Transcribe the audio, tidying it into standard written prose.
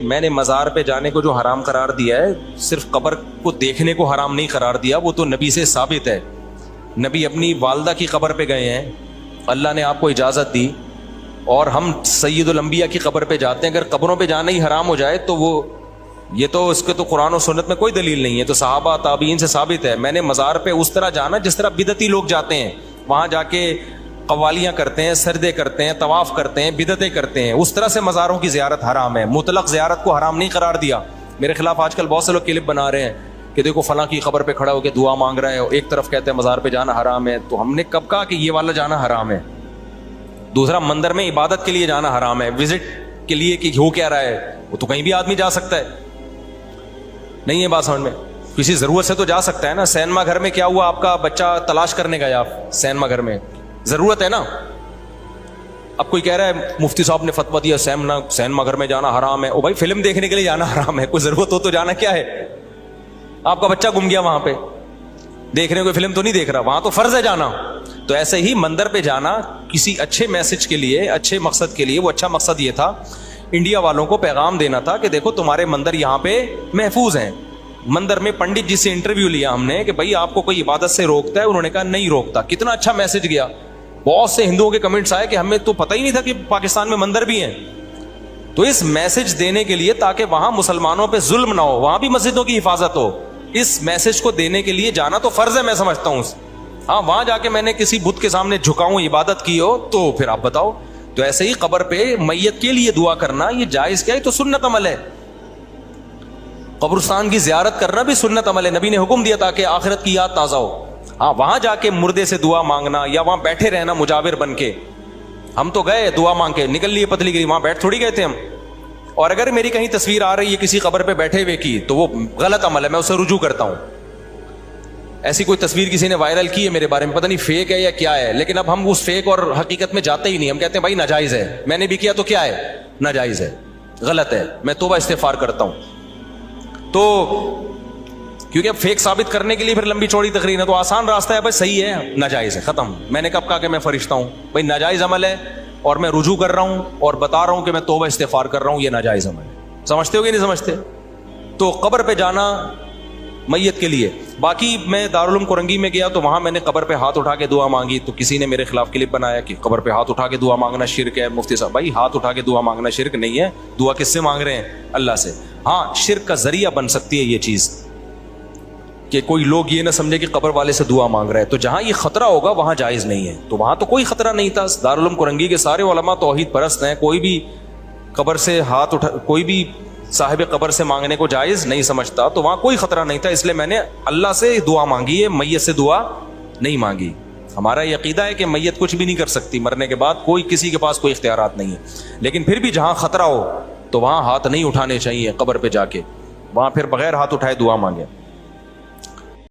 میں نے مزار پہ جانے کو جو حرام قرار دیا ہے، صرف قبر کو دیکھنے کو حرام نہیں قرار دیا، وہ تو نبی سے ثابت ہے۔ نبی اپنی والدہ کی قبر پہ گئے ہیں، اللہ نے آپ کو اجازت دی، اور ہم سید الانبیاء کی قبر پہ جاتے ہیں۔ اگر قبروں پہ جانا ہی حرام ہو جائے تو وہ یہ تو اس کے تو قرآن و سنت میں کوئی دلیل نہیں ہے، تو صحابہ تابعین سے ثابت ہے۔ میں نے مزار پہ اس طرح جانا جس طرح بدعتی لوگ جاتے ہیں، وہاں جا کے قوالیاں کرتے ہیں، سردے کرتے ہیں، طواف کرتے ہیں، بدعتیں کرتے ہیں، اس طرح سے مزاروں کی زیارت حرام ہے۔ مطلق زیارت کو حرام نہیں قرار دیا۔ میرے خلاف آج کل بہت سے لوگ کلپ بنا رہے ہیں کہ دیکھو فلاں کی قبر پہ کھڑا ہو کے دعا مانگ رہا ہے، ایک طرف کہتے ہیں مزار پہ جانا حرام ہے۔ تو ہم نے کب کہا کہ یہ والا جانا حرام ہے؟ دوسرا، مندر میں عبادت کے لیے جانا حرام ہے، وزٹ کے لیے کہ ہو کیا رہا ہے، وہ تو کہیں بھی آدمی جا سکتا ہے۔ نہیں ہے بات سمجھ میں؟ کسی ضرورت سے تو جا سکتا ہے نا۔ سینما گھر میں کیا ہوا، آپ کا بچہ تلاش کرنے گیا سینما گھر میں، ضرورت ہے نا۔ اب کوئی کہہ رہا ہے مفتی صاحب نے فتویٰ دیا سینما گھر میں جانا حرام ہے۔ او بھائی، فلم دیکھنے کے لیے جانا حرام ہے، کوئی ضرورت ہو تو جانا کیا ہے؟ آپ کا بچہ گم گیا وہاں پہ، دیکھنے کو فلم تو نہیں دیکھ رہا، وہاں تو فرض ہے جانا۔ تو ایسے ہی مندر پہ جانا کسی اچھے میسج کے لیے، اچھے مقصد کے لیے، وہ اچھا مقصد یہ تھا انڈیا والوں کو پیغام دینا تھا کہ دیکھو تمہارے مندر یہاں پہ محفوظ ہیں۔ مندر میں پنڈت جی سے انٹرویو لیا ہم نے کہ بھائی آپ کو کوئی عبادت سے روکتا ہے؟ انہوں نے کہا نہیں روکتا۔ کتنا اچھا میسج گیا۔ بہت سے ہندوؤں کے کمنٹس آئے کہ ہمیں تو پتہ ہی نہیں تھا کہ پاکستان میں مندر بھی ہیں۔ تو اس میسج دینے کے لیے، تاکہ وہاں مسلمانوں پہ ظلم نہ ہو، وہاں بھی مسجدوں کی حفاظت ہو، اس میسج کو دینے کے لیے جانا تو فرض ہے، میں سمجھتا ہوں۔ ہاں، وہاں جا کے میں نے کسی بت کے سامنے جھکاؤں، عبادت کی ہو، تو پھر آپ بتاؤ۔ تو ایسے ہی قبر پہ میت کے لیے دعا کرنا یہ جائز کیا ہے؟ تو سنت عمل ہے۔ قبرستان کی زیارت کرنا بھی سنت عمل ہے، نبی نے حکم دیا تاکہ آخرت کی یاد تازہ ہو۔ ہاں، وہاں جا کے مردے سے دعا مانگنا یا وہاں بیٹھے رہنا مجاور بن کے، ہم تو گئے دعا مانگ کے نکل لیے پتلی گری، وہاں بیٹھ تھوڑی گئے تھے ہم۔ اور اگر میری کہیں تصویر آ رہی ہے کسی قبر پہ بیٹھے ہوئے کی، تو وہ غلط عمل ہے، میں اسے رجوع کرتا ہوں۔ ایسی کوئی تصویر کسی نے وائرل کی ہے میرے بارے میں، پتہ نہیں فیک ہے یا کیا ہے، لیکن اب ہم اس فیک اور حقیقت میں جاتے ہی نہیں۔ ہم کہتے ہیں بھائی ناجائز ہے، میں نے بھی کیا تو کیا ہے؟ ناجائز ہے، غلط ہے، میں توبہ استغفار کرتا ہوں۔ تو کیونکہ اب فیک ثابت کرنے کے لیے پھر لمبی چوڑی تقریر ہے، تو آسان راستہ ہے بھائی صحیح ہے، ناجائز ہے، ختم۔ میں نے کب کہا کہ میں فرشتہ ہوں؟ بھائی ناجائز عمل ہے، اور میں رجوع کر رہا ہوں اور بتا رہا ہوں کہ میں توبہ استغفار کر رہا ہوں، یہ ناجائز عمل ہے۔ سمجھتے ہو کہ نہیں سمجھتے؟ تو قبر پہ جانا میت کے لیے۔ باقی میں دارالعلوم کورنگی میں گیا تو وہاں میں نے قبر پہ ہاتھ اٹھا کے دعا مانگی، تو کسی نے میرے خلاف کلپ بنایا کہ قبر پہ ہاتھ اٹھا کے دعا مانگنا شرک ہے۔ مفتی صاحب، بھائی ہاتھ اٹھا کے دعا مانگنا شرک نہیں ہے۔ دعا کس سے مانگ رہے ہیں؟ اللہ سے۔ ہاں، شرک کا ذریعہ بن سکتی ہے یہ چیز کہ کوئی لوگ یہ نہ سمجھے کہ قبر والے سے دعا مانگ رہے ہیں، تو جہاں یہ خطرہ ہوگا وہاں جائز نہیں ہے۔ تو وہاں تو کوئی خطرہ نہیں تھا۔ دارالعلوم کورنگی کے سارے علماء توحید پرست ہیں، کوئی بھی قبر سے ہاتھ اٹھا، کوئی بھی صاحب قبر سے مانگنے کو جائز نہیں سمجھتا، تو وہاں کوئی خطرہ نہیں تھا، اس لیے میں نے اللہ سے دعا مانگی ہے، میت سے دعا نہیں مانگی۔ ہمارا یہ عقیدہ ہے کہ میت کچھ بھی نہیں کر سکتی، مرنے کے بعد کوئی کسی کے پاس کوئی اختیارات نہیں ہے، لیکن پھر بھی جہاں خطرہ ہو تو وہاں ہاتھ نہیں اٹھانے چاہیے قبر پہ جا کے، وہاں پھر بغیر ہاتھ اٹھائے دعا مانگے۔